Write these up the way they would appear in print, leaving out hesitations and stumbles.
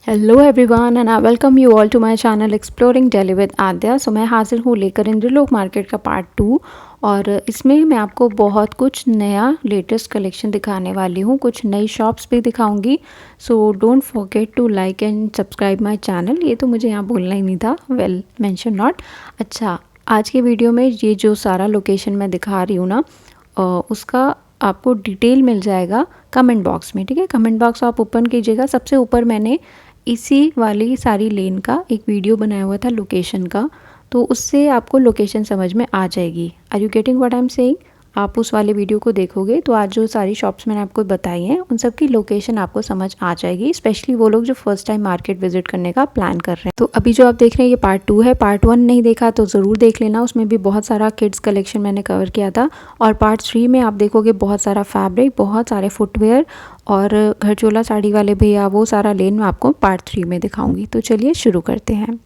Hello everyone and I welcome you all to my channel exploring Delhi with Aadya. So मैं हाजिर हूँ लेकर Indralok market का पार्ट 2 और इसमें मैं आपको बहुत कुछ नया लेटेस्ट कलेक्शन दिखाने वाली हूँ, कुछ नई शॉप्स भी दिखाऊंगी। So don't forget to like and subscribe my channel. ये तो मुझे यहाँ बोलना ही नहीं था, वेल मेंशन नॉट। अच्छा, आज के वीडियो में ये जो सारा लोकेशन मैं दिखा रही हूँ ना, उसका आपको डिटेल मिल जाएगा कमेंट बॉक्स में, ठीक है। कमेंट बॉक्स आप ओपन कीजिएगा। सबसे ऊपर मैंने इसी वाली सारी लेन का एक वीडियो बनाया हुआ था लोकेशन का, तो उससे आपको लोकेशन समझ में आ जाएगी। Are you getting what I am saying? आप उस वाले वीडियो को देखोगे तो आज जो सारी शॉप्स मैंने आपको बताई हैं उन सब की लोकेशन आपको समझ आ जाएगी, स्पेशली वो लोग जो फर्स्ट टाइम मार्केट विजिट करने का प्लान कर रहे हैं। तो अभी जो आप देख रहे हैं ये पार्ट 2 है। पार्ट 1 नहीं देखा तो ज़रूर देख लेना, उसमें भी बहुत सारा किड्स कलेक्शन मैंने कवर किया था। और पार्ट 3 में आप देखोगे बहुत सारा फैब्रिक, बहुत सारे फुटवेयर और घर चोला साड़ी वाले भैया, वो सारा लेन मैं आपको पार्ट 3 में दिखाऊंगी। तो चलिए शुरू करते हैं।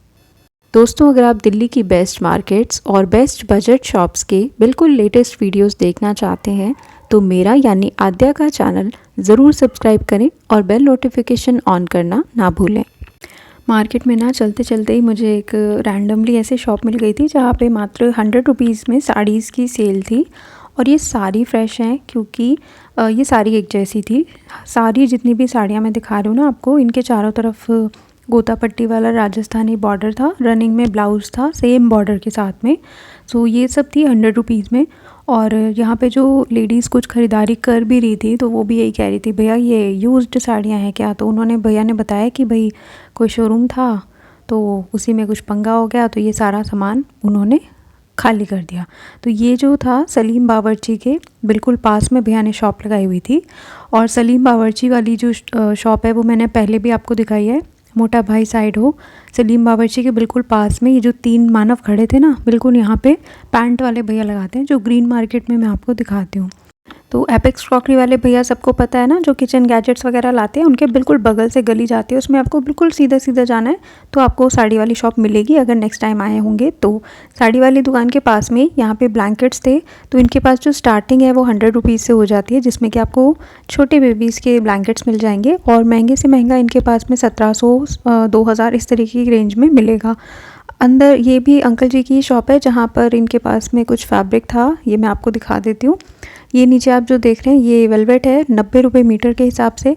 दोस्तों, अगर आप दिल्ली की बेस्ट मार्केट्स और बेस्ट बजट शॉप्स के बिल्कुल लेटेस्ट वीडियोस देखना चाहते हैं तो मेरा यानी आद्या का चैनल ज़रूर सब्सक्राइब करें और बेल नोटिफिकेशन ऑन करना ना भूलें। मार्केट में ना चलते चलते ही मुझे एक रैंडमली ऐसे शॉप मिल गई थी जहाँ पे मात्र 100 रुपीज़ में साड़ीज़ की सेल थी। और ये सारी फ्रेश हैं क्योंकि ये सारी एक जैसी थी। सारी जितनी भी साड़ियाँ मैं दिखा रही हूँ ना आपको, इनके चारों तरफ गोता पट्टी वाला राजस्थानी बॉर्डर था, रनिंग में ब्लाउज़ था सेम बॉर्डर के साथ में। सो ये सब थी 100 रुपीज़ में। और यहाँ पे जो लेडीज़ कुछ ख़रीदारी कर भी रही थी तो वो भी यही कह रही थी, भैया ये यूज्ड साड़ियाँ हैं क्या? तो उन्होंने भैया ने बताया कि भाई कोई शोरूम था तो उसी में कुछ पंगा हो गया, तो ये सारा सामान उन्होंने खाली कर दिया। तो ये जो था सलीम बावर्ची के बिल्कुल पास में भैया ने शॉप लगाई हुई थी। और सलीम बावर्ची वाली जो शॉप है वो मैंने पहले भी आपको दिखाई है, मोटा भाई साइड हो, सलीम बावर्ची के बिल्कुल पास में ये जो 3 मानव खड़े थे ना, बिल्कुल यहाँ पे पैंट वाले भैया लगाते हैं जो ग्रीन मार्केट में मैं आपको दिखाती हूँ। तो एपेक्स क्रॉकरी वाले भैया सबको पता है ना, जो किचन गैजेट्स वगैरह लाते हैं, उनके बिल्कुल बगल से गली जाती है, उसमें आपको बिल्कुल सीधा सीधा जाना है तो आपको साड़ी वाली शॉप मिलेगी अगर नेक्स्ट टाइम आए होंगे तो। साड़ी वाली दुकान के पास में यहाँ पे ब्लैंकेट्स थे, तो इनके पास जो स्टार्टिंग है वो 100 रुपीज़ से हो जाती है, जिसमें कि आपको छोटे बेबीज़ के ब्लैंकेट्स मिल जाएंगे। और महंगे से महंगा इनके पास में 1700 2000 इस तरीके की रेंज में मिलेगा। अंदर ये भी अंकल जी की शॉप है जहाँ पर इनके पास में कुछ फैब्रिक था, ये मैं आपको दिखा देती हूँ। ये नीचे आप जो देख रहे हैं ये वेलवेट है, 90 रुपये मीटर के हिसाब से।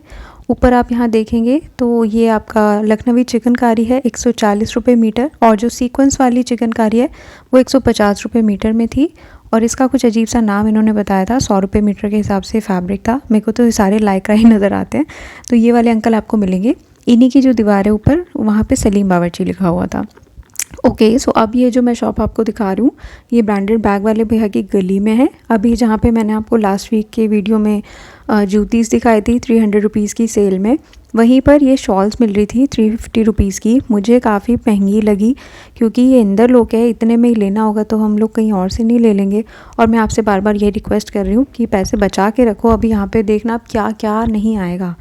ऊपर आप यहाँ देखेंगे तो ये आपका लखनवी चिकनकारी है 140 रुपये मीटर, और जो सीक्वेंस वाली चिकनकारी है वो 150 रुपये मीटर में थी। और इसका कुछ अजीब सा नाम इन्होंने बताया था, 100 रुपये मीटर के हिसाब से फैब्रिक था। मेरे को तो ये सारे लाइक्रा ही नज़र आते हैं। तो ये वाले अंकल आपको मिलेंगे। इन्हीं की जो दीवार है ऊपर, वहाँ पर सलीम बावर्ची लिखा हुआ था। ओके, सो अब ये जो मैं शॉप आपको दिखा रही हूँ ये ब्रांडेड बैग वाले भैया की गली में है। अभी जहाँ पे मैंने आपको लास्ट वीक के वीडियो में जूतीज़ दिखाई थी 300 रुपीज़ की सेल में, वहीं पर ये शॉल्स मिल रही थी 350 रुपीज़ की। मुझे काफ़ी महंगी लगी क्योंकि ये इंदर लोग है, इतने में ही लेना होगा तो हम लोग कहीं और से नहीं ले लेंगे। और मैं आपसे बार बार ये रिक्वेस्ट कर रही हूँ कि पैसे बचा के रखो। अभी यहाँ पे देखना आप क्या क्या नहीं आएगा,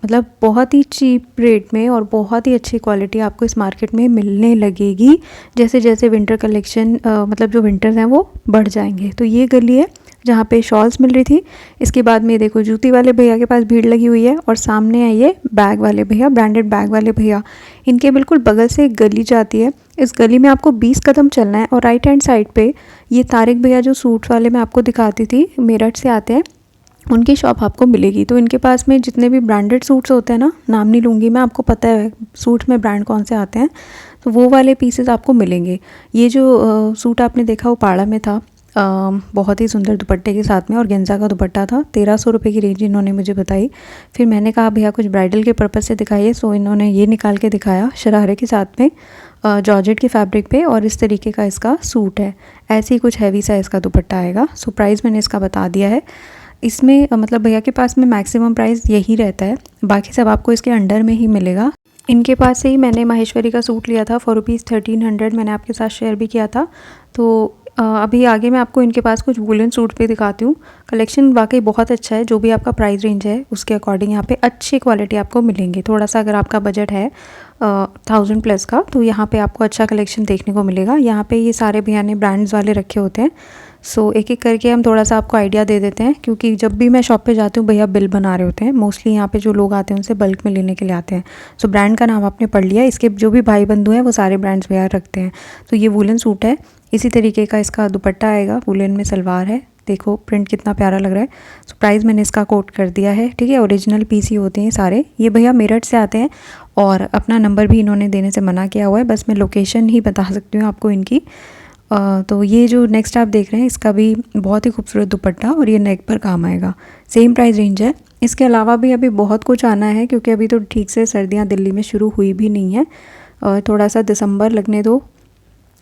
मतलब बहुत ही चीप रेट में और बहुत ही अच्छी क्वालिटी आपको इस मार्केट में मिलने लगेगी जैसे जैसे विंटर कलेक्शन मतलब जो विंटर्स हैं वो बढ़ जाएंगे। तो ये गली है जहाँ पे शॉल्स मिल रही थी। इसके बाद में देखो जूती वाले भैया के पास भीड़ लगी हुई है, और सामने है ये बैग वाले भैया, ब्रांडेड बैग वाले भैया। इनके बिल्कुल बगल से एक गली जाती है, इस गली में आपको 20 कदम चलना है। और राइट हैंड साइड पे ये तारिक भैया जो सूट वाले मैं आपको दिखाती थी, मेरठ से आते हैं, उनकी शॉप आपको मिलेगी। तो इनके पास में जितने भी ब्रांडेड सूट्स होते हैं ना, नाम नहीं लूँगी मैं, आपको पता है सूट्स में ब्रांड कौन से आते हैं, तो वो वाले पीसेस आपको मिलेंगे। ये जो सूट आपने देखा वो पाड़ा में था, बहुत ही सुंदर दुपट्टे के साथ में, और गेंजा का दुपट्टा था। 1300 रुपये की रेंज इन्होंने मुझे बताई। फिर मैंने कहा भैया कुछ ब्राइडल के पर्पज़ से दिखाइए, सो इन्होंने ये निकाल के दिखाया शरारे के साथ में जॉर्जेट के फैब्रिक पे, और इस तरीके का इसका सूट है। ऐसे ही कुछ हैवी सा इसका दुपट्टा आएगा। सो प्राइस मैंने इसका बता दिया है। इसमें मतलब भैया के पास में मैक्सिमम प्राइस यही रहता है, बाकी सब आपको इसके अंडर में ही मिलेगा। इनके पास से ही मैंने माहेश्वरी का सूट लिया था फॉर रुपीज़ 1300, मैंने आपके साथ शेयर भी किया था। तो अभी आगे मैं आपको इनके पास कुछ वुलन सूट भी दिखाती हूँ। कलेक्शन वाकई बहुत अच्छा है, जो भी आपका प्राइस रेंज है उसके अकॉर्डिंग यहाँ पे अच्छी क्वालिटी आपको मिलेंगे। थोड़ा सा अगर आपका बजट है 1000 प्लस का, तो यहाँ पे आपको अच्छा कलेक्शन देखने को मिलेगा। यहाँ पे ये सारे भैया ने ब्रांड्स वाले रखे होते हैं। सो एक एक करके हम थोड़ा सा आपको आइडिया दे देते हैं, क्योंकि जब भी मैं शॉप पे जाती हूँ भैया बिल बना रहे होते हैं। मोस्टली यहाँ पे जो लोग आते हैं उनसे बल्क में लेने के लिए आते हैं। सो ब्रांड का नाम आपने पढ़ लिया, इसके जो भी भाई बंधु हैं वो सारे ब्रांड्स भैया रखते हैं। तो ये वूलन सूट है, इसी तरीके का इसका दुपट्टा आएगा, वूलन में सलवार है। देखो प्रिंट कितना प्यारा लग रहा है। सो प्राइस मैंने इसका कोट कर दिया है, ठीक है। ओरिजिनल पीस ही होते हैं सारे। ये भैया मेरठ से आते हैं और अपना नंबर भी इन्होंने देने से मना किया हुआ है, बस मैं लोकेशन ही बता सकती हूँ आपको इनकी। तो ये जो नेक्स्ट आप देख रहे हैं इसका भी बहुत ही खूबसूरत दुपट्टा और ये नेक पर काम आएगा। सेम प्राइस रेंज है। इसके अलावा भी अभी बहुत कुछ आना है, क्योंकि अभी तो ठीक से सर्दियाँ दिल्ली में शुरू हुई भी नहीं है। थोड़ा सा दिसंबर लगने दो,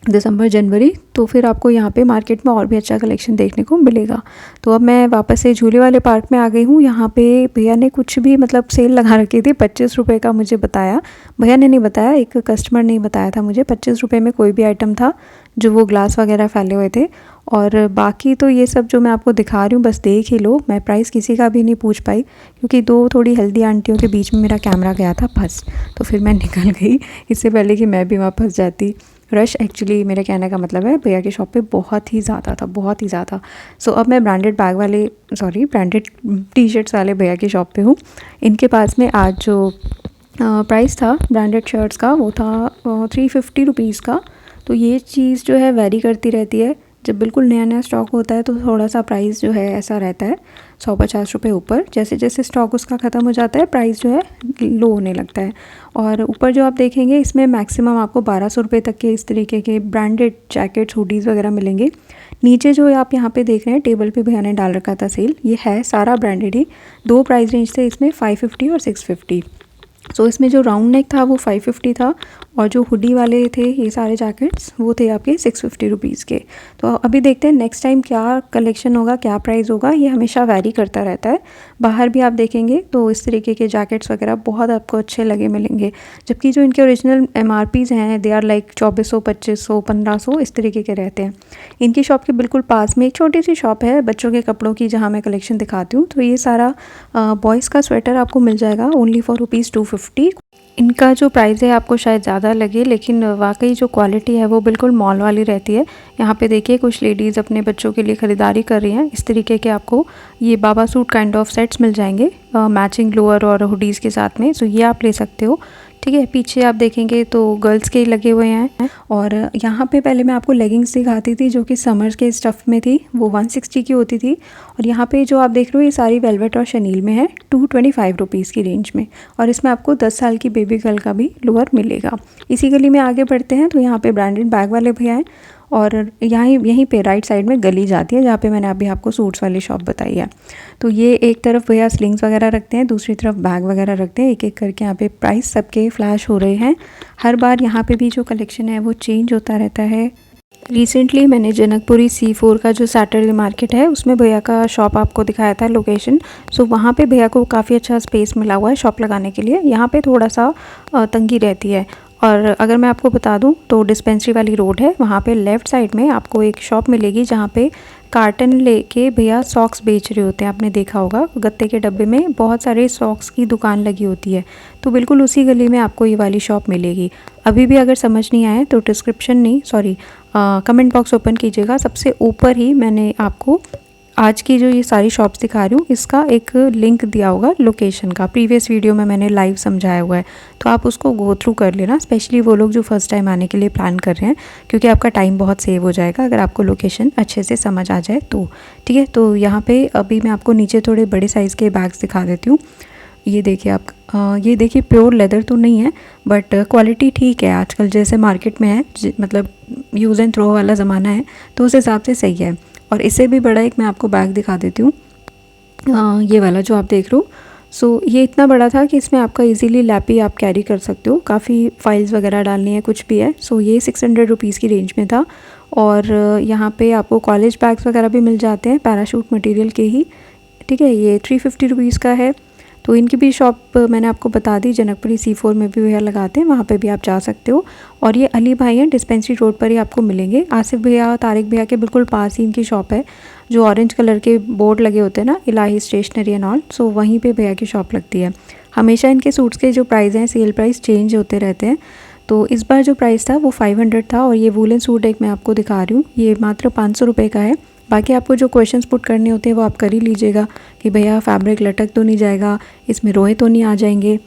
दिसंबर जनवरी, तो फिर आपको यहाँ पे मार्केट में और भी अच्छा कलेक्शन देखने को मिलेगा। तो अब मैं वापस से झूले वाले पार्क में आ गई हूँ। यहाँ पे भैया ने कुछ भी मतलब सेल लगा रखी थी, 25 रुपये का मुझे बताया। भैया ने नहीं बताया, एक कस्टमर ने बताया था मुझे। 25 रुपये में कोई भी आइटम था, जो वो ग्लास वगैरह फैले हुए थे। और बाकी तो ये सब जो मैं आपको दिखा रही हूँ बस देख ही लो। मैं प्राइस किसी का भी नहीं पूछ पाई, क्योंकि दो थोड़ी हेल्दी आंटियों के बीच में मेरा कैमरा गया था फंस, तो फिर मैं निकल गई इससे पहले कि मैं भी वहाँ फंस जाती। रश एक्चुअली मेरे कहने का मतलब है भैया की शॉप पे बहुत ही ज़्यादा था, बहुत ही ज़्यादा। सो अब मैं ब्रांडेड बैग वाले ब्रांडेड टी शर्ट्स वाले भैया की शॉप पे हूँ। इनके पास में आज जो प्राइस था ब्रांडेड शर्ट्स का वो था 350 रुपीज़ का। तो ये चीज़ जो है वेरी करती रहती है। जब बिल्कुल नया नया स्टॉक होता है तो थोड़ा सा प्राइस जो है ऐसा रहता है 150 रुपये ऊपर। जैसे जैसे स्टॉक उसका ख़त्म हो जाता है प्राइस जो है लो होने लगता है। और ऊपर जो आप देखेंगे इसमें मैक्सिमम आपको 1200 रुपये तक के इस तरीके के ब्रांडेड जैकेट्स, हुडीज़ वगैरह मिलेंगे। नीचे जो आप यहाँ पे देख रहे हैं टेबल पे भैया ने डाल रखा था सेल, ये है सारा ब्रांडेड ही। दो प्राइस रेंज थे इसमें, 550 और 650। सो इसमें जो राउंड नेक था वो 550 था, और जो हुडी वाले थे ये सारे जैकेट्स वो थे आपके 650 रुपीज़ के। तो अभी देखते हैं नेक्स्ट टाइम क्या कलेक्शन होगा, क्या प्राइस होगा। ये हमेशा वैरी करता रहता है। बाहर भी आप देखेंगे तो इस तरीके के जैकेट्स वगैरह बहुत आपको अच्छे लगे मिलेंगे, जबकि जो इनके ओरिजिनल MRPs हैं दे आर लाइक 2400, 2500, 1500 इस तरीके के रहते हैं। इनकी शॉप के बिल्कुल पास में एक छोटी सी शॉप है बच्चों के कपड़ों की, जहाँ मैं कलेक्शन दिखाती हूँ। तो ये सारा बॉयज़ का स्वेटर आपको मिल जाएगा ओनली फॉर ₹250। इनका जो प्राइस है आपको शायद ज़्यादा लगे, लेकिन वाकई जो क्वालिटी है वो बिल्कुल मॉल वाली रहती है। यहाँ पे देखिए कुछ लेडीज़ अपने बच्चों के लिए ख़रीदारी कर रही हैं। इस तरीके के आपको ये बाबा सूट काइंड ऑफ सेट्स मिल जाएंगे मैचिंग लोअर और हुडीज़ के साथ में। सो ये आप ले सकते हो, ठीक है। पीछे आप देखेंगे तो गर्ल्स के लगे हुए हैं। और यहाँ पे पहले मैं आपको लेगिंग्स दिखाती थी जो कि समर्स के स्टफ़ में थी, वो 160 की होती थी। और यहाँ पे जो आप देख रहे हो ये सारी वेलवेट और शनील में है, 225 रुपीज़ की रेंज में। और इसमें आपको 10 साल की बेबी गर्ल का भी लोअर मिलेगा। इसी गली में आगे बढ़ते हैं तो यहाँ पे ब्रांडेड बैग वाले भैया हैं, और यहीं पे राइट साइड में गली जाती है जहाँ पे मैंने अभी आपको सूट्स वाली शॉप बताई है। तो ये एक तरफ भैया स्लिंग्स वगैरह रखते हैं, दूसरी तरफ बैग वगैरह रखते हैं। एक एक करके यहाँ पे प्राइस सबके फ्लैश हो रहे हैं। हर बार यहाँ पे भी जो कलेक्शन है वो चेंज होता रहता है। रिसेंटली मैंने जनकपुरी C4 का जो सैटरडे मार्केट है उसमें भैया का शॉप आपको दिखाया था लोकेशन। सो वहाँ पे भैया को काफ़ी अच्छा स्पेस मिला हुआ है शॉप लगाने के लिए। यहाँ पे थोड़ा सा तंगी रहती है। और अगर मैं आपको बता दूं तो डिस्पेंसरी वाली रोड है, वहाँ पे लेफ़्ट साइड में आपको एक शॉप मिलेगी जहाँ पे कार्टन लेके भैया सॉक्स बेच रहे होते हैं। आपने देखा होगा गत्ते के डब्बे में बहुत सारे सॉक्स की दुकान लगी होती है। तो बिल्कुल उसी गली में आपको ये वाली शॉप मिलेगी। अभी भी अगर समझ नहीं आए तो कमेंट बॉक्स ओपन कीजिएगा। सबसे ऊपर ही मैंने आपको आज की जो ये सारी शॉप्स दिखा रही हूँ इसका एक लिंक दिया होगा लोकेशन का। प्रीवियस वीडियो में मैंने लाइव समझाया हुआ है, तो आप उसको गो थ्रू कर लेना, स्पेशली वो लोग जो फर्स्ट टाइम आने के लिए प्लान कर रहे हैं, क्योंकि आपका टाइम बहुत सेव हो जाएगा अगर आपको लोकेशन अच्छे से समझ आ जाए तो, ठीक है। तो यहाँ पे अभी मैं आपको नीचे थोड़े बड़े साइज़ के बैग्स दिखा देती हूँ। ये देखिए आप, ये देखिए प्योर लेदर तो नहीं है बट क्वालिटी ठीक है। आजकल जैसे मार्केट में है, मतलब यूज़ एंड थ्रो वाला ज़माना है, तो उस हिसाब से सही है। और इससे भी बड़ा एक मैं आपको बैग दिखा देती हूँ, ये वाला जो आप देख रहे हो। सो ये इतना बड़ा था कि इसमें आपका इजीली लैपी आप कैरी कर सकते हो, काफ़ी फाइल्स वगैरह डालनी है कुछ भी है। सो ये 600 रुपीज़ की रेंज में था। और यहाँ पे आपको कॉलेज बैग्स वगैरह भी मिल जाते हैं पैराशूट मटेरियल के ही, ठीक है। ये 350 रुपीज़ का है। तो इनकी भी शॉप मैंने आपको बता दी, जनकपुरी C4 में भी भैया लगाते हैं, वहाँ पे भी आप जा सकते हो। और ये अली भाई हैं, डिस्पेंसरी रोड पर ही आपको मिलेंगे। आसिफ भैया, तारिक भैया के बिल्कुल पास ही इनकी शॉप है, जो ऑरेंज कलर के बोर्ड लगे होते हैं ना, इलाही स्टेशनरी एंड ऑल। सो वहीं पे भैया की शॉप लगती है। हमेशा इनके सूट्स के जो प्राइस हैं सेल प्राइस चेंज होते रहते हैं। तो इस बार जो प्राइस था वो 500 था। और ये वूलन सूट एक मैं आपको दिखा रही हूँ, ये मात्र 500 रुपये का है। बाकी आपको जो क्वेश्चंस पुट करने होते हैं वो आप कर ही लीजिएगा कि भैया फैब्रिक लटक तो नहीं जाएगा, इसमें रोए तो नहीं आ जाएंगे।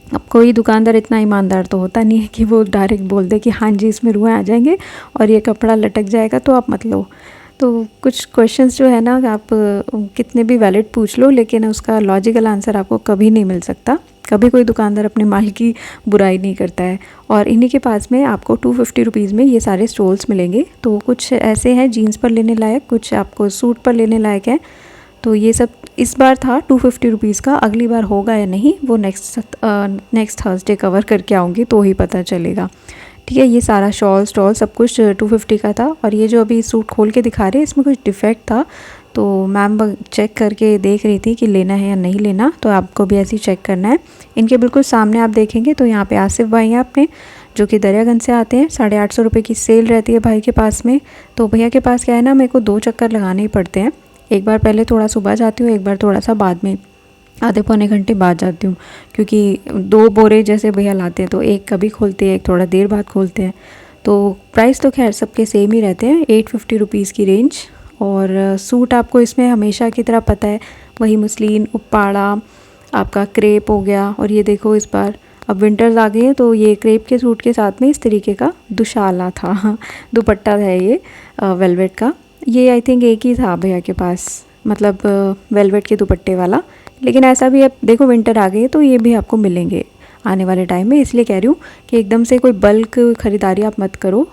अब कोई दुकानदार इतना ईमानदार तो होता नहीं है कि वो डायरेक्ट बोल दे कि हाँ जी इसमें रुएँ आ जाएंगे और ये कपड़ा लटक जाएगा तो आप मत लो। तो कुछ क्वेश्चंस जो है ना आप कितने भी वैलिड पूछ लो, लेकिन उसका लॉजिकल आंसर आपको कभी नहीं मिल सकता। कभी कोई दुकानदार अपने माल की बुराई नहीं करता है। और इन्हीं के पास में आपको 250 रुपीज़ में ये सारे स्टोल्स मिलेंगे। तो कुछ ऐसे हैं जीन्स पर लेने लायक, कुछ आपको सूट पर लेने लायक है। तो ये सब इस बार था 250 रुपीज़ का, अगली बार होगा या नहीं वो नेक्स्ट थर्सडे कवर करके आऊँगी तो ही पता चलेगा। ठीक है, ये सारा शॉल स्टॉल सब कुछ 250 का था। और ये जो अभी सूट खोल के दिखा रहे हैं इसमें कुछ डिफेक्ट था, तो मैम चेक करके देख रही थी कि लेना है या नहीं लेना। तो आपको भी ऐसे ही चेक करना है। इनके बिल्कुल सामने आप देखेंगे तो यहाँ पे आसिफ भाई हैं अपने, जो कि दरियागंज से आते हैं। 850 रुपये की सेल रहती है भाई के पास में। तो भैया के पास क्या है ना, मेरे को 2 चक्कर लगाने ही पड़ते हैं। एक बार पहले थोड़ा सुबह जाती हूँ, एक बार थोड़ा सा बाद में, आधे पौने घंटे बाद जाती हूँ, क्योंकि 2 बोरे जैसे भैया लाते हैं तो एक कभी खोलते हैं, एक थोड़ा देर बाद खोलते हैं। तो प्राइस तो खैर सबके सेम ही रहते हैं, 850 रुपीज़ की रेंज। और सूट आपको इसमें हमेशा की तरह पता है, वही मुस्लिन, उप्पाड़ा, आपका क्रेप हो गया। और ये देखो इस बार अब विंटर्स आ गए हैं तो ये क्रेप के सूट के साथ में इस तरीके का दुशाला था दुपट्टा है ये वेलवेट का। ये आई थिंक एक ही था भैया के पास, मतलब वेलवेट के दुपट्टे वाला। लेकिन ऐसा भी अब देखो विंटर आ गई है तो ये भी आपको मिलेंगे आने वाले टाइम में। इसलिए कह रही हूँ कि एकदम से कोई बल्क ख़रीदारी आप मत करो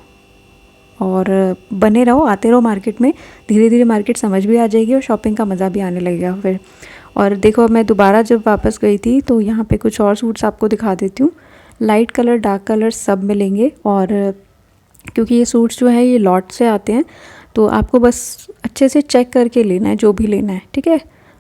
और बने रहो, आते रहो मार्केट में। धीरे धीरे मार्केट समझ भी आ जाएगी और शॉपिंग का मज़ा भी आने लगेगा फिर। और देखो मैं दोबारा जब वापस गई थी तो यहाँ पे कुछ और सूट्स आपको दिखा देती हूँ। लाइट कलर, डार्क कलर सब मिलेंगे। और क्योंकि ये सूट्स जो है ये लॉट से आते हैं तो आपको बस अच्छे से चेक करके लेना है जो भी लेना है। ठीक है,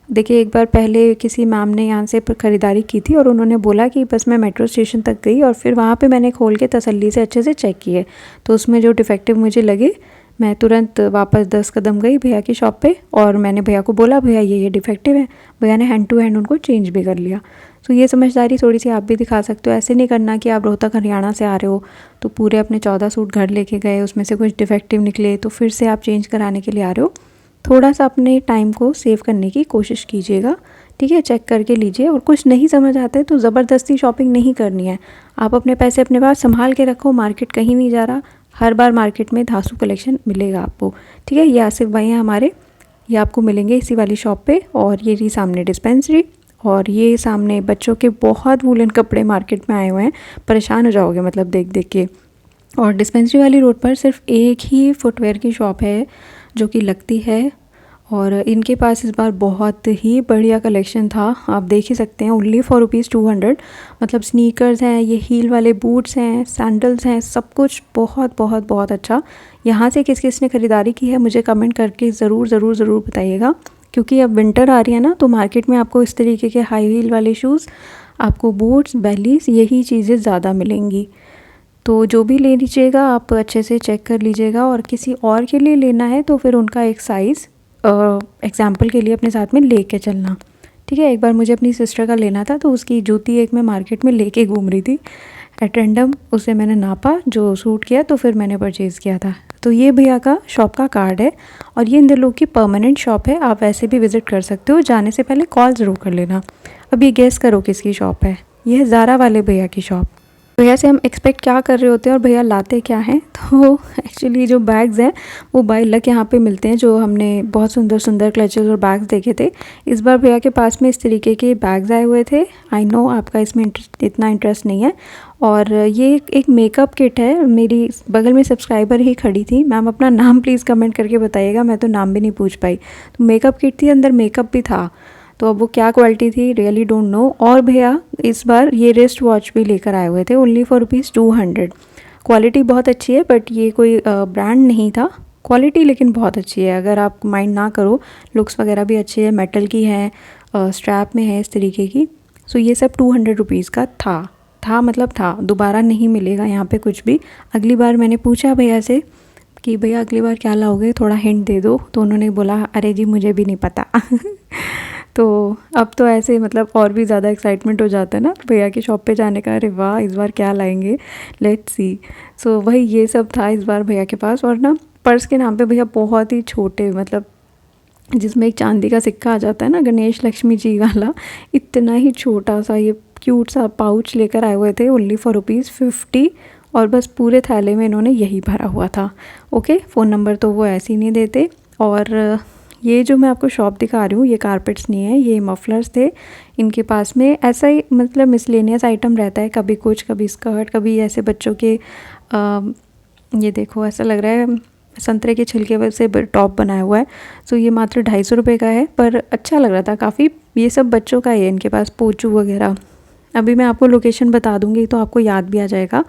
देखिए एक बार पहले किसी मैम ने यहाँ से ख़रीदारी की थी और उन्होंने बोला कि बस मैं मेट्रो स्टेशन तक गई और फिर वहाँ पे मैंने खोल के तसल्ली से अच्छे से चेक किए, तो उसमें जो डिफेक्टिव मुझे लगे मैं तुरंत वापस 10 कदम गई भैया की शॉप पे और मैंने भैया को बोला भैया ये डिफेक्टिव है। भैया ने हैंड टू हैंड उनको चेंज भी कर लिया। तो ये समझदारी थोड़ी सी आप भी दिखा सकते हो। ऐसे नहीं करना कि आप रोहतक हरियाणा से आ रहे हो तो पूरे अपने 14 सूट घर लेके गए, उसमें से कुछ डिफेक्टिव निकले तो फिर से आप चेंज कराने के लिए आ रहे हो। थोड़ा सा अपने टाइम को सेव करने की कोशिश कीजिएगा। ठीक है, चेक करके लीजिए। और कुछ नहीं समझ आता है तो ज़बरदस्ती शॉपिंग नहीं करनी है। आप अपने पैसे अपने पास संभाल के रखो, मार्केट कहीं नहीं जा रहा, हर बार मार्केट में धांसू कलेक्शन मिलेगा आपको। ठीक है, ये आसिफ भाई हैं हमारे, ये आपको मिलेंगे इसी वाली शॉप पे। और ये रही सामने डिस्पेंसरी और ये सामने बच्चों के बहुत वूलन कपड़े मार्केट में आए हुए हैं, परेशान हो जाओगे मतलब देख देख के। और डिस्पेंसरी वाली रोड पर सिर्फ एक ही फुटवेयर की शॉप है जो कि लगती है और इनके पास इस बार बहुत ही बढ़िया कलेक्शन था। आप देख ही सकते हैं, ओनली फॉर ₹200। मतलब स्नीकर्स हैं, ये हील वाले बूट्स हैं, सैंडल्स हैं, सब कुछ बहुत बहुत बहुत अच्छा। यहाँ से किस किस ने ख़रीदारी की है मुझे कमेंट करके ज़रूर ज़रूर ज़रूर बताइएगा, क्योंकि अब विंटर आ रही है ना तो मार्केट में आपको इस तरीके के हाई हील वाले शूज़, आपको बूट्स, बेलीज, यही चीज़ें ज़्यादा मिलेंगी। तो जो भी ले लीजिएगा आप अच्छे से चेक कर लीजिएगा। और किसी और के लिए लेना है तो फिर उनका एक साइज़ एग्ज़ाम्पल के लिए अपने साथ में लेके चलना। ठीक है, एक बार मुझे अपनी सिस्टर का लेना था तो उसकी जूती एक मैं मार्केट में लेके घूम रही थी एट रैंडम, उसे मैंने नापा जो सूट किया तो फिर मैंने परचेज़ किया था। तो ये भैया का शॉप का कार्ड है और ये इंदरलोक की परमानेंट शॉप है। आप वैसे भी विज़िट कर सकते हो, जाने से पहले कॉल ज़रूर कर लेना। अब ये गेस करो किसकी शॉप है, ये है ज़ारा वाले भैया की शॉप। भैया से हम एक्सपेक्ट क्या कर रहे होते हैं और भैया लाते क्या हैं, तो एक्चुअली जो बैग्स हैं वो बाय लक यहाँ पे मिलते हैं। जो हमने बहुत सुंदर सुंदर क्लचेस और बैग्स देखे थे, इस बार भैया के पास में इस तरीके के बैग्स आए हुए थे। आई नो आपका इसमें इतना इंटरेस्ट नहीं है। और ये एक मेकअप किट है, मेरी बगल में सब्सक्राइबर ही खड़ी थी। मैम अपना नाम प्लीज़ कमेंट करके बताइएगा, मैं तो नाम भी नहीं पूछ पाई। तो मेकअप किट थी, अंदर मेकअप भी था, तो अब वो क्या क्वालिटी थी रियली डोंट नो। और भैया इस बार ये रिस्ट वॉच भी लेकर आए हुए थे, ओनली फॉर ₹200। क्वालिटी बहुत अच्छी है, बट ये कोई ब्रांड नहीं था क्वालिटी, लेकिन बहुत अच्छी है। अगर आप माइंड ना करो, लुक्स वगैरह भी अच्छी है, मेटल की है, स्ट्रैप में है इस तरीके की। सो ये सब ₹200 का था मतलब था, दोबारा नहीं मिलेगा यहाँ पे कुछ भी। अगली बार मैंने पूछा भैया से कि भैया अगली बार क्या लाओगे, थोड़ा हिंट दे दो, तो उन्होंने बोला अरे जी मुझे भी नहीं पता तो अब तो ऐसे मतलब और भी ज़्यादा एक्साइटमेंट हो जाता है ना भैया की शॉप पे जाने का, अरे वाह इस बार क्या लाएंगे, लेट्स सी। सो वही ये सब था इस बार भैया के पास। और ना पर्स के नाम पे भैया बहुत ही छोटे, मतलब जिसमें एक चांदी का सिक्का आ जाता है ना, गणेश लक्ष्मी जी वाला, इतना ही छोटा सा ये क्यूट सा पाउच लेकर आए हुए थे ओनली फॉर ₹50। और बस पूरे थैले में इन्होंने यही भरा हुआ था। ओके, फ़ोन नंबर तो वो ऐसे ही नहीं देते। और ये जो मैं आपको शॉप दिखा रही हूँ, ये कारपेट्स नहीं है, ये मफलर्स थे इनके पास में। ऐसा ही मतलब मिसलेनियस आइटम रहता है, कभी कुछ, कभी स्कर्ट, कभी ऐसे बच्चों के ये देखो ऐसा लग रहा है संतरे के छिलके से टॉप बनाया हुआ है। सो ये मात्र 250 रुपये का है, पर अच्छा लग रहा था काफ़ी। ये सब बच्चों का है इनके पास, पोचू वगैरह। अभी मैं आपको लोकेशन बता दूँगी तो आपको याद भी आ जाएगा।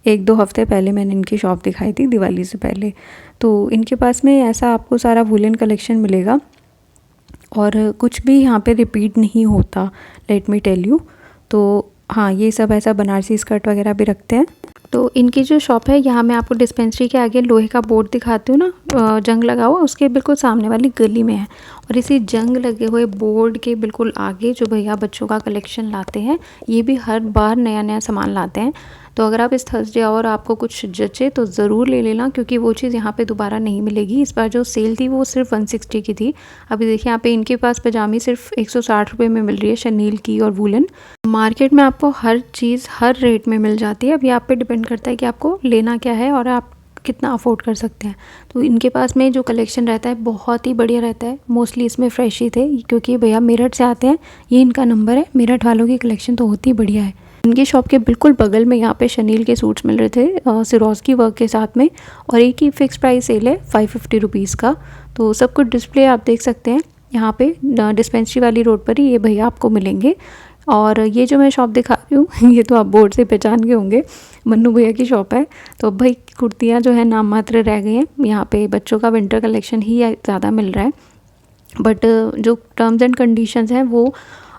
1-2 हफ़्ते पहले मैंने इनकी शॉप दिखाई थी, दिवाली से पहले। तो इनके पास में ऐसा आपको सारा वुलन कलेक्शन मिलेगा और कुछ भी यहाँ पे रिपीट नहीं होता, लेट मी टेल यू। तो हाँ, ये सब ऐसा बनारसी स्कर्ट वगैरह भी रखते हैं। तो इनकी जो शॉप है, यहाँ मैं आपको डिस्पेंसरी के आगे लोहे का बोर्ड दिखाती हूँ ना, जंग लगा हुआ, उसके बिल्कुल सामने वाली गली में है। और इसी जंग लगे हुए बोर्ड के बिल्कुल आगे जो भैया बच्चों का कलेक्शन लाते हैं, ये भी हर बार नया नया सामान लाते हैं। तो अगर आप इस थर्सडे आओ और आपको कुछ जचे तो ज़रूर ले लेना, क्योंकि वो चीज़ यहाँ पे दोबारा नहीं मिलेगी। इस बार जो सेल थी वो सिर्फ 160 की थी। अभी देखिए यहाँ पे इनके पास पजामी सिर्फ 160 रुपये में मिल रही है, शनील की और वूलन। मार्केट में आपको हर चीज़ हर रेट में मिल जाती है। अभी आप पे डिपेंड करता है कि आपको लेना क्या है और आप कितना अफोर्ड कर सकते हैं। तो इनके पास में जो कलेक्शन रहता है बहुत ही बढ़िया रहता है। मोस्टली इसमें फ्रेश ही थे, क्योंकि भैया मेरठ से आते हैं। ये इनका नंबर है, मेरठ वालों की कलेक्शन तो होती बढ़िया है। इनकी शॉप के बिल्कुल बगल में यहाँ पे शनील के सूट्स मिल रहे थे सिरोस्की वर्क के साथ में, और एक ही फिक्स प्राइस सेल है 550 रुपीज़ का। तो सब कुछ डिस्प्ले आप देख सकते हैं यहाँ पे डिस्पेंसरी वाली रोड पर ही ये भैया आपको मिलेंगे। और ये जो मैं शॉप दिखा रही हूँ ये तो आप बोर्ड से पहचान के होंगे, मन्नू भैया की शॉप है। तो अब भाई कुर्तियाँ जो है नाम मात्र रह गई हैं। यहाँ पे बच्चों का विंटर कलेक्शन ही ज़्यादा मिल रहा है, बट जो टर्म्स एंड कंडीशंस हैं वो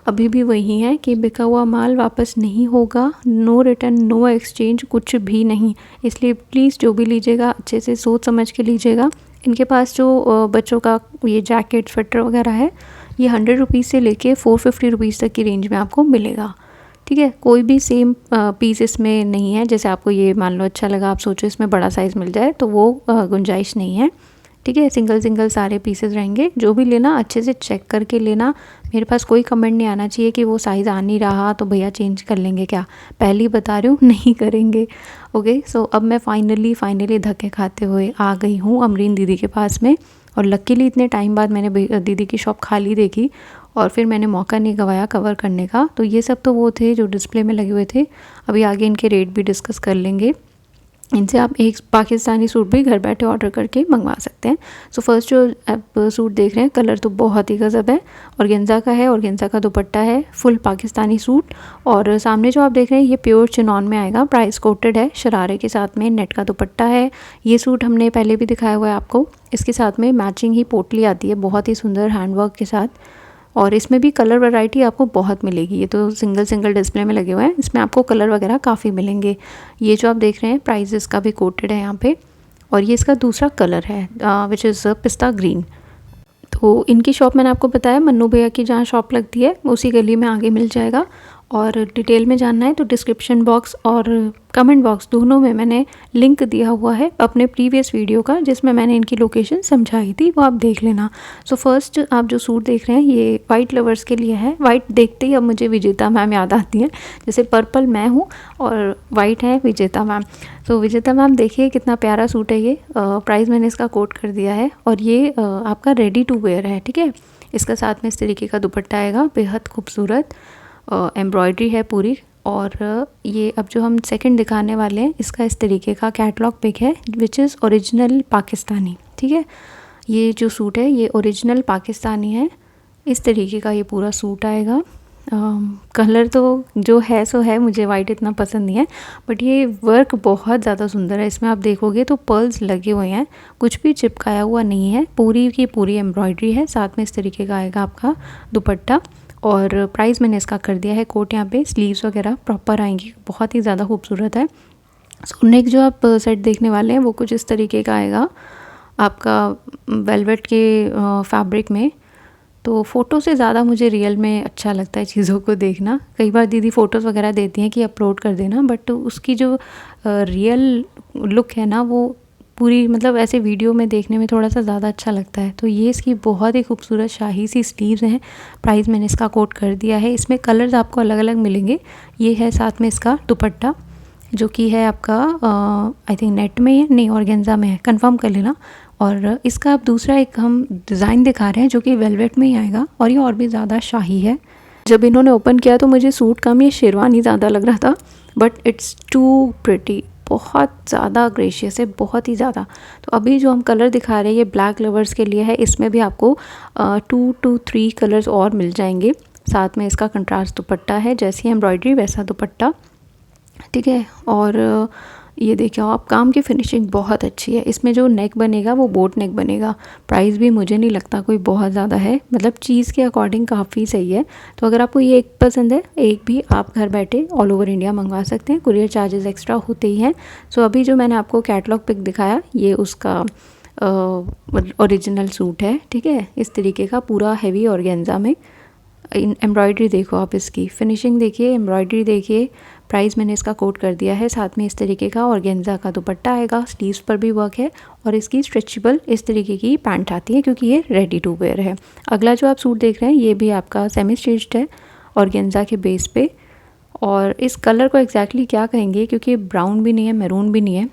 अभी भी वही हैं कि बिका हुआ माल वापस नहीं होगा, नो रिटर्न, नो एक्सचेंज, कुछ भी नहीं। इसलिए प्लीज़ जो भी लीजिएगा अच्छे से सोच समझ के लीजिएगा। इनके पास जो बच्चों का ये जैकेट स्वेटर वगैरह है, ये 100 रुपीज़ से लेके 450 रुपीज़ तक की रेंज में आपको मिलेगा। ठीक है, कोई भी सेम पीस इसमें नहीं है। जैसे आपको ये मान लो अच्छा लगा, आप सोचो इसमें बड़ा साइज़ मिल जाए, तो वो गुंजाइश नहीं है। ठीक है, सिंगल सिंगल सारे पीसेस रहेंगे। जो भी लेना अच्छे से चेक करके लेना। मेरे पास कोई कमेंट नहीं आना चाहिए कि वो साइज़ आ नहीं रहा तो भैया चेंज कर लेंगे क्या। पहले ही बता रही हूँ, नहीं करेंगे। ओके, सो अब मैं फाइनली धक्के खाते हुए आ गई हूँ अमरीन दीदी के पास में। और लकीली इतने टाइम बाद मैंने दीदी की शॉप खाली देखी और फिर मैंने मौका नहीं गंवाया कवर करने का। तो ये सब तो वो थे जो डिस्प्ले में लगे हुए थे। अभी आगे इनके रेट भी डिस्कस कर लेंगे। इनसे आप एक पाकिस्तानी सूट भी घर बैठे ऑर्डर करके मंगवा सकते हैं। सो फर्स्ट जो आप सूट देख रहे हैं, कलर तो बहुत ही गजब है। ऑर्गेन्जा का है, ऑर्गेन्जा का दुपट्टा है, फुल पाकिस्तानी सूट। और सामने जो आप देख रहे हैं ये प्योर चिनॉन में आएगा, प्राइस कोटेड है, शरारे के साथ में नेट का दुपट्टा है। ये सूट हमने पहले भी दिखाया हुआ है आपको। इसके साथ में मैचिंग ही पोटली आती है, बहुत ही सुंदर हैंडवर्क के साथ। और इसमें भी कलर वैरायटी आपको बहुत मिलेगी। ये तो सिंगल डिस्प्ले में लगे हुए हैं, इसमें आपको कलर वगैरह काफ़ी मिलेंगे। ये जो आप देख रहे हैं प्राइस इसका भी कोटेड है यहाँ पे। और ये इसका दूसरा कलर है विच इज़ पिस्ता ग्रीन। तो इनकी शॉप मैंने आपको बताया, मन्नू भैया की जहाँ शॉप लगती है उसी गली में आगे मिल जाएगा। और डिटेल में जानना है तो डिस्क्रिप्शन बॉक्स और कमेंट बॉक्स दोनों में मैंने लिंक दिया हुआ है अपने प्रीवियस वीडियो का, जिसमें मैंने इनकी लोकेशन समझाई थी, वो आप देख लेना। सो फर्स्ट आप जो सूट देख रहे हैं ये वाइट लवर्स के लिए है। वाइट देखते ही अब मुझे विजेता मैम याद आती हैं, जैसे पर्पल मैं हूँ और वाइट है विजेता मैम। तो विजेता मैम देखिए कितना प्यारा सूट है ये। प्राइस मैंने इसका कोट कर दिया है। और ये आपका रेडी टू वेयर है। ठीक है, इसका साथ में इस तरीके का दुपट्टा आएगा, बेहद खूबसूरत एम्ब्रॉयडरी है पूरी। और ये अब जो हम सेकंड दिखाने वाले हैं इसका इस तरीके का कैटलॉग पिक है, विच इज़ ओरिजिनल पाकिस्तानी। ठीक है, ये जो सूट है ये ओरिजिनल पाकिस्तानी है। इस तरीके का ये पूरा सूट आएगा। कलर तो जो है सो है, मुझे वाइट इतना पसंद नहीं है, बट ये वर्क बहुत ज़्यादा सुंदर है। इसमें आप देखोगे तो पर्ल्स लगे हुए हैं, कुछ भी चिपकाया हुआ नहीं है, पूरी की पूरी एम्ब्रॉयडरी है। साथ में इस तरीके का आएगा आपका दुपट्टा। और प्राइस मैंने इसका कर दिया है कोट। यहाँ पे स्लीव्स वगैरह प्रॉपर आएंगी, बहुत ही ज़्यादा खूबसूरत है। सो नेक जो आप सेट देखने वाले हैं वो कुछ इस तरीके का आएगा आपका वेलवेट के फैब्रिक में। तो फ़ोटो से ज़्यादा मुझे रियल में अच्छा लगता है चीज़ों को देखना। कई बार दीदी फ़ोटोज़ वगैरह देती हैं कि अपलोड कर देना, बट उसकी जो रियल लुक है ना वो पूरी मतलब ऐसे वीडियो में देखने में थोड़ा सा ज़्यादा अच्छा लगता है। तो ये इसकी बहुत ही खूबसूरत शाही सी स्लीव्स हैं। प्राइस मैंने इसका कोट कर दिया है। इसमें कलर्स आपको अलग अलग मिलेंगे। ये है साथ में इसका दुपट्टा जो कि है आपका आई थिंक नेट में है, नहीं ऑर्गेन्जा में है, कंफर्म कर लेना। और इसका अब दूसरा एक हम डिज़ाइन दिखा रहे हैं जो कि वेलवेट में ही आएगा और ये और भी ज़्यादा शाही है। जब इन्होंने ओपन किया तो मुझे सूट कम ये शेरवानी ज़्यादा लग रहा था, बट इट्स टू प्रिटी, बहुत ज़्यादा ग्रेशियस है, बहुत ही ज़्यादा। तो अभी जो हम कलर दिखा रहे हैं ये ब्लैक लवर्स के लिए है। इसमें भी आपको 2 to 3 कलर्स और मिल जाएंगे। साथ में इसका कंट्रास्ट दुपट्टा है, जैसी एम्ब्रॉयडरी वैसा दुपट्टा, ठीक है। और ये देखिए आप, काम की फिनिशिंग बहुत अच्छी है। इसमें जो नेक बनेगा वो बोट नेक बनेगा। प्राइस भी मुझे नहीं लगता कोई बहुत ज़्यादा है, मतलब चीज़ के अकॉर्डिंग काफ़ी सही है। तो अगर आपको ये एक पसंद है, एक भी आप घर बैठे ऑल ओवर इंडिया मंगवा सकते हैं, कुरियर चार्जेस एक्स्ट्रा होते ही हैं। सो अभी जो मैंने आपको कैटलॉग पिक दिखाया ये उसका ओरिजिनल सूट है, ठीक है। इस तरीके का पूरा हैवी ऑर्गेन्जा में। एम्ब्रॉयडरी देखो आप, इसकी फिनिशिंग देखिए, एम्ब्रॉयडरी देखिए। प्राइस मैंने इसका कोट कर दिया है। साथ में इस तरीके का ऑर्गेन्जा का दुपट्टा आएगा, स्लीव्स पर भी वर्क है और इसकी स्ट्रेचेबल इस तरीके की पैंट आती है क्योंकि ये रेडी टू वेयर है। अगला जो आप सूट देख रहे हैं ये भी आपका सेमी स्टिच्ड है ऑर्गेन्जा के बेस पे। और इस कलर को एग्जैक्टली क्या कहेंगे, क्योंकि ब्राउन भी नहीं है, मैरून भी नहीं है,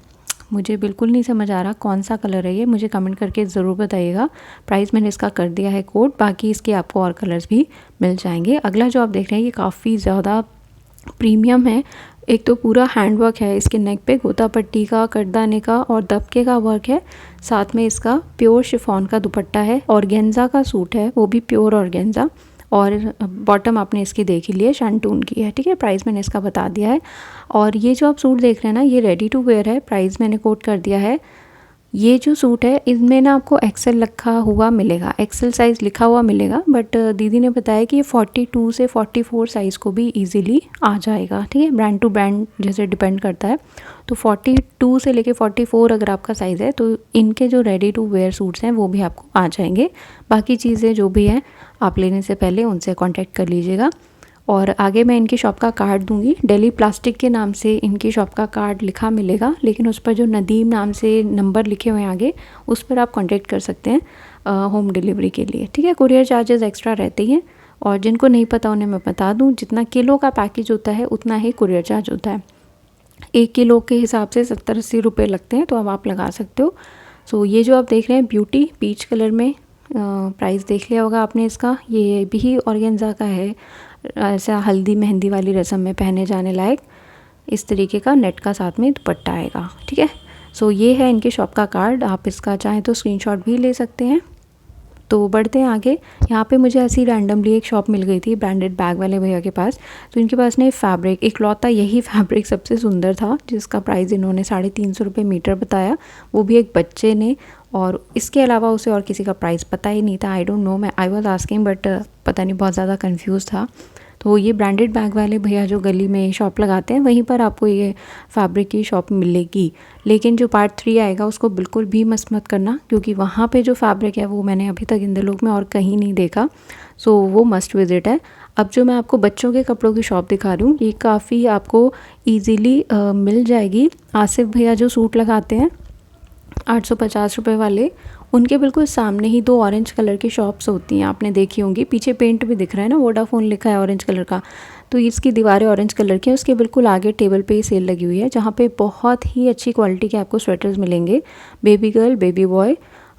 मुझे बिल्कुल नहीं समझ आ रहा कौन सा कलर है ये, मुझे कमेंट करके ज़रूर बताइएगा। प्राइस मैंने इसका कर दिया है कोट, बाकी इसके आपको और कलर्स भी मिल जाएंगे। अगला जो आप देख रहे हैं ये काफ़ी ज़्यादा प्रीमियम है। एक तो पूरा हैंड वर्क है, इसके नेक पे गोता पट्टी का, कटदाने का और दबके का वर्क है। साथ में इसका प्योर शिफॉन का दुपट्टा है, ऑर्गेन्जा का सूट है, वो भी प्योर ऑर्गेन्जा। और बॉटम आपने इसकी देख ही ली है, शैंटून की है, ठीक है। प्राइस मैंने इसका बता दिया है। और ये जो आप सूट देख रहे हैं ना ये रेडी टू वेयर है। प्राइस मैंने कोट कर दिया है। ये जो सूट है इनमें ना आपको एक्सेल लिखा हुआ मिलेगा, एक्सेल साइज़ लिखा हुआ मिलेगा, बट दीदी ने बताया कि ये 42 से 44 साइज़ को भी इजीली आ जाएगा, ठीक है। ब्रांड टू ब्रांड जैसे डिपेंड करता है। तो 42 से लेके 44 अगर आपका साइज़ है तो इनके जो रेडी टू वेयर सूट्स हैं वो भी आपको आ जाएंगे। बाकी चीज़ें जो भी हैं आप लेने से पहले उनसे कॉन्टैक्ट कर लीजिएगा। और आगे मैं इनकी शॉप का कार्ड दूंगी, दिल्ली प्लास्टिक के नाम से इनकी शॉप का कार्ड लिखा मिलेगा, लेकिन उस पर जो नदीम नाम से नंबर लिखे हुए हैं आगे, उस पर आप कांटेक्ट कर सकते हैं होम डिलीवरी के लिए, ठीक है। कुरियर चार्जेस एक्स्ट्रा रहते ही हैं। और जिनको नहीं पता उन्हें मैं बता दूं, जितना किलो का पैकेज होता है उतना ही कुरियर चार्ज होता है। 1 किलो के हिसाब से 70-80 रुपये लगते हैं, तो अब आप लगा सकते हो। सो ये जो आप देख रहे हैं ब्यूटी पीच कलर में, प्राइस देख लिया होगा आपने इसका, ये भी ऑर्गेन्जा का है। ऐसा हल्दी मेहंदी वाली रस्म में पहने जाने लायक इस तरीके का नेट का साथ में दुपट्टा आएगा, ठीक है। सो ये है इनके शॉप का कार्ड, आप इसका चाहें तो स्क्रीनशॉट भी ले सकते हैं। तो बढ़ते हैं आगे। यहाँ पे मुझे ऐसी रैंडमली एक शॉप मिल गई थी ब्रांडेड बैग वाले भैया के पास। तो इनके पास ने फैब्रिक इकलौता यही फैब्रिक सबसे सुंदर था, जिसका प्राइस इन्होंने 350 रुपये मीटर बताया, वो भी एक बच्चे ने। और इसके अलावा उसे और किसी का प्राइस पता ही नहीं था। आई डोंट नो, मैं आई वाज आस्किंग बट पता नहीं, बहुत ज़्यादा कंफ्यूज था। तो ये ब्रांडेड बैग वाले भैया जो गली में शॉप लगाते हैं वहीं पर आपको ये फैब्रिक की शॉप मिलेगी। लेकिन जो पार्ट 3 आएगा उसको बिल्कुल भी मिस मत करना, क्योंकि वहाँ पे जो फैब्रिक है वो मैंने अभी तक इंदलोक में और कहीं नहीं देखा। सो वो मस्ट विज़िट है। अब जो मैं आपको बच्चों के कपड़ों की शॉप दिखा रही हूँ ये काफ़ी आपको ईज़िली मिल जाएगी। आसिफ भैया जो सूट लगाते हैं 850 रुपये वाले, उनके बिल्कुल सामने ही 2 ऑरेंज कलर की शॉप्स होती हैं, आपने देखी होंगी। पीछे पेंट भी दिख रहा है ना, वोडाफोन लिखा है ऑरेंज कलर का। तो इसकी दीवारें ऑरेंज कलर की हैं। उसके बिल्कुल आगे टेबल पे ही सेल लगी हुई है, जहाँ पे बहुत ही अच्छी क्वालिटी के आपको स्वेटर्स मिलेंगे, बेबी गर्ल बेबी बॉय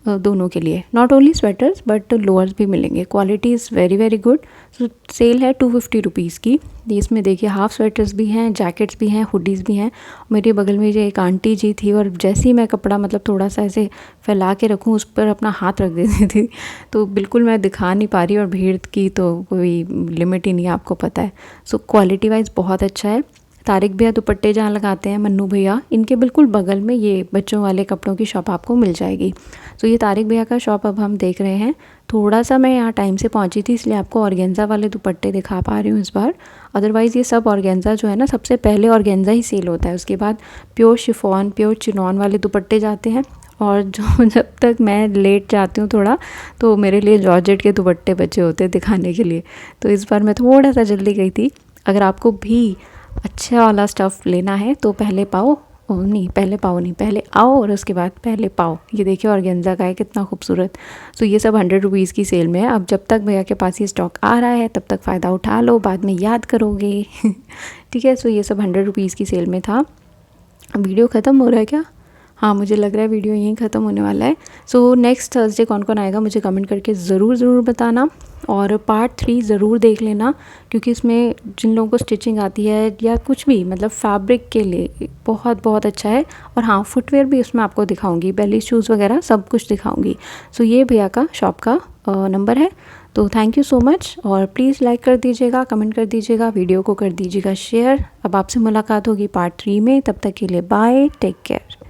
दोनों के लिए। Not only sweaters but lowers भी मिलेंगे। Quality is very very good. So sale है 250 रुपीज़ की। इसमें देखिए हाफ स्वेटर्स भी हैं, जैकेट्स भी हैं, हुडीज़ भी हैं। मेरे बगल में जो एक आंटी जी थी, और जैसे ही मैं कपड़ा मतलब थोड़ा सा ऐसे फैला के रखूँ उस पर अपना हाथ रख देती थी, तो बिल्कुल मैं दिखा नहीं पा रही। और भीड़ की तो कोई लिमिट ही नहीं है, आपको पता है। सो क्वालिटी वाइज बहुत अच्छा है। तारिक भैया दुपट्टे जहाँ लगाते हैं, मन्नू भैया, इनके बिल्कुल बगल में ये बच्चों वाले कपड़ों की शॉप आपको मिल जाएगी। तो ये तारिक भैया का शॉप अब हम देख रहे हैं। थोड़ा सा मैं यहाँ टाइम से पहुँची थी, इसलिए आपको ऑर्गेन्जा वाले दुपट्टे दिखा पा रही हूँ इस बार। अदरवाइज़ ये सब ऑर्गेन्जा जो है ना, सबसे पहले ऑर्गेन्जा ही सेल होता है, उसके बाद प्योर शिफॉन प्योर चिनॉन वाले दुपट्टे जाते हैं। और जो जब तक मैं लेट जाती हूँ थोड़ा, तो मेरे लिए जॉर्जेट के दुपट्टे बचे होते हैं दिखाने के लिए। तो इस बार मैं थोड़ा सा जल्दी गई थी। अगर आपको भी अच्छा वाला स्टफ़ लेना है तो पहले पाओ ओह नहीं, पहले पाओ नहीं, पहले आओ और उसके बाद पहले पाओ। ये देखिए ऑर्गेन्जा का है, कितना खूबसूरत। सो ये सब 100 रुपीज़ की सेल में है। अब जब तक भैया के पास ये स्टॉक आ रहा है तब तक फ़ायदा उठा लो, बाद में याद करोगे। ठीक है, सो ये सब 100 रुपीज़ की सेल में था। वीडियो ख़त्म हो रहा है क्या? हाँ, मुझे लग रहा है वीडियो यहीं ख़त्म होने वाला है। सो नेक्स्ट थर्सडे कौन कौन आएगा मुझे कमेंट करके ज़रूर बताना, और पार्ट 3 ज़रूर देख लेना, क्योंकि इसमें जिन लोगों को स्टिचिंग आती है या कुछ भी मतलब फैब्रिक के लिए बहुत अच्छा है। और हाँ, फुटवेयर भी उसमें आपको दिखाऊंगी, बेली शूज़ वगैरह सब कुछ दिखाऊंगी। सो ये भैया का शॉप का नंबर है। तो थैंक यू सो मच, और प्लीज़ लाइक कर दीजिएगा, कमेंट कर दीजिएगा, वीडियो को कर दीजिएगा शेयर। अब आपसे मुलाकात होगी पार्ट 3 में, तब तक के लिए बाय, टेक केयर।